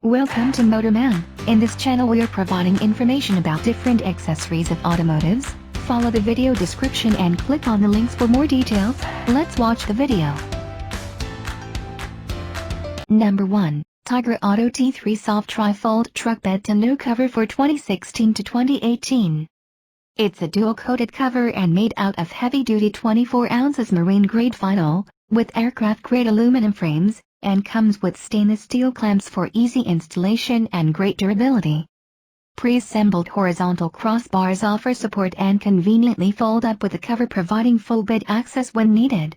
Welcome to Motorman. In this channel we are providing information about different accessories of automotives. Follow the video description and click on the links for more details. Let's watch the video. Number 1. Tiger Auto T3 Soft Trifold Truck Bed Tonneau Cover for 2016 to 2018. It's a dual-coated cover and made out of heavy-duty 24 ounces marine-grade vinyl, with aircraft-grade aluminum frames, and comes with stainless steel clamps for easy installation and great durability. Pre-assembled horizontal crossbars offer support and conveniently fold up with the cover, providing full bed access when needed.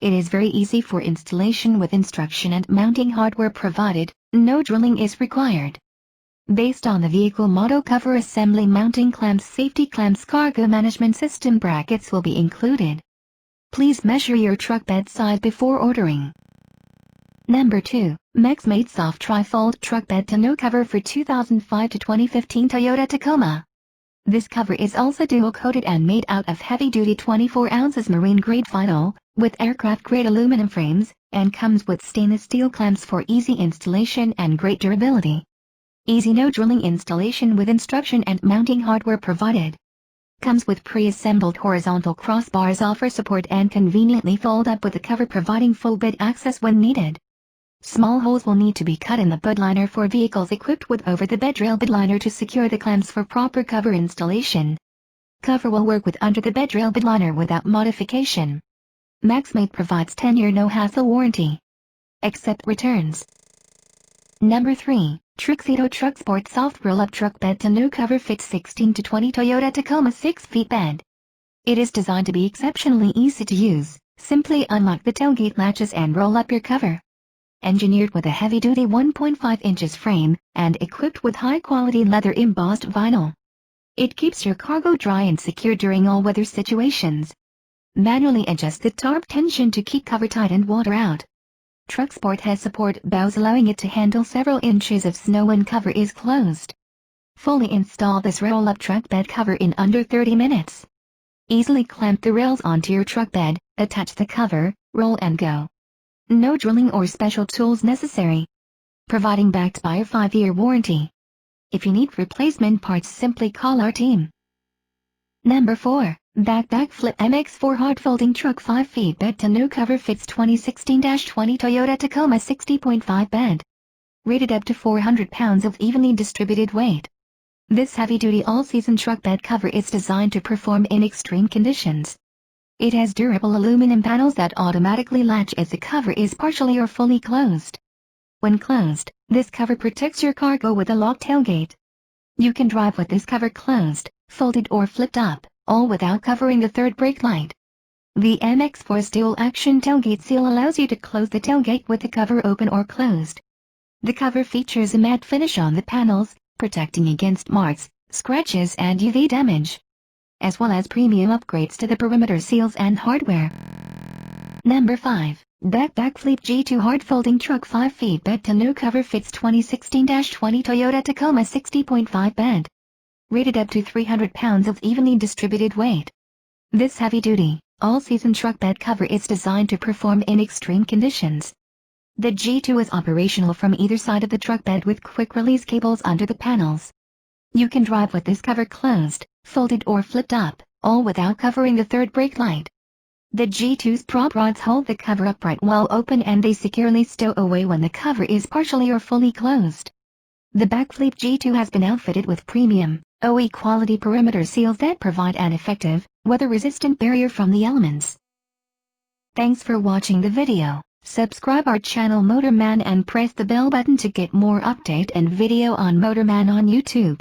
It is very easy for installation with instruction and mounting hardware provided. No drilling is required. Based on the vehicle model, cover assembly, mounting clamps, safety clamps, cargo management system brackets will be included. Please measure your truck bed size before ordering. Number 2. Maxmade Soft Trifold Truck Bed Tonneau Cover for 2005 to 2015 Toyota Tacoma. This cover is also dual-coated and made out of heavy-duty 24 ounces marine-grade vinyl, with aircraft-grade aluminum frames, and comes with stainless steel clamps for easy installation and great durability. Easy no drilling installation with instruction and mounting hardware provided. Comes with pre-assembled horizontal crossbars offer support and conveniently fold up with the cover, providing full bed access when needed. Small holes will need to be cut in the bed liner for vehicles equipped with over-the-bed rail bed liner to secure the clamps for proper cover installation. Cover will work with under-the-bed rail bed liner without modification. Maxmade provides 10-year no-hassle warranty. Accept returns. Number 3. Truxedo Truck Sport Soft RollUp Truck Bed Tonneau Cover fits 16 to 20 Toyota Tacoma 6 feet bed. It is designed to be exceptionally easy to use. Simply unlock the tailgate latches and roll up your cover. Engineered with a heavy-duty 1.5 inches frame, and equipped with high-quality leather embossed vinyl. It keeps your cargo dry and secure during all weather situations. Manually adjust the tarp tension to keep cover tight and water out. Truck Sport has support bows allowing it to handle several inches of snow when cover is closed. Fully install this roll-up truck bed cover in under 30 minutes. Easily clamp the rails onto your truck bed, attach the cover, roll and go. No drilling or special tools necessary. Providing backed by a 5-year warranty. If you need replacement parts, simply call our team. Number 4. Backpack Flip MX4 Hard Folding Truck 5 feet Bed Tonneau Cover fits 2016-20 Toyota Tacoma 60.5 bed. Rated up to 400 pounds of evenly distributed weight. This heavy-duty all-season truck bed cover is designed to perform in extreme conditions. It has durable aluminum panels that automatically latch as the cover is partially or fully closed. When closed, this cover protects your cargo with a locked tailgate. You can drive with this cover closed, folded or flipped up, all without covering the third brake light. The MX4's dual-action tailgate seal allows you to close the tailgate with the cover open or closed. The cover features a matte finish on the panels, protecting against marks, scratches and UV damage, as well as premium upgrades to the perimeter seals and hardware. Number 5. Backpack Flip G2 Hard Folding Truck 5 feet Bed Tonneau Cover fits 2016-20 Toyota Tacoma 60.5 bed. Rated up to 300 pounds of evenly distributed weight. This heavy-duty, all-season truck bed cover is designed to perform in extreme conditions. The G2 is operational from either side of the truck bed with quick-release cables under the panels. You can drive with this cover closed, folded or flipped up, all without covering the third brake light. The G2's prop rods hold the cover upright while open, and they securely stow away when the cover is partially or fully closed. The Backflip G2 has been outfitted with premium, OE quality perimeter seals that provide an effective, weather-resistant barrier from the elements. Thanks for watching the video. Subscribe our channel Motorman and press the bell button to get more update and video on Motorman on YouTube.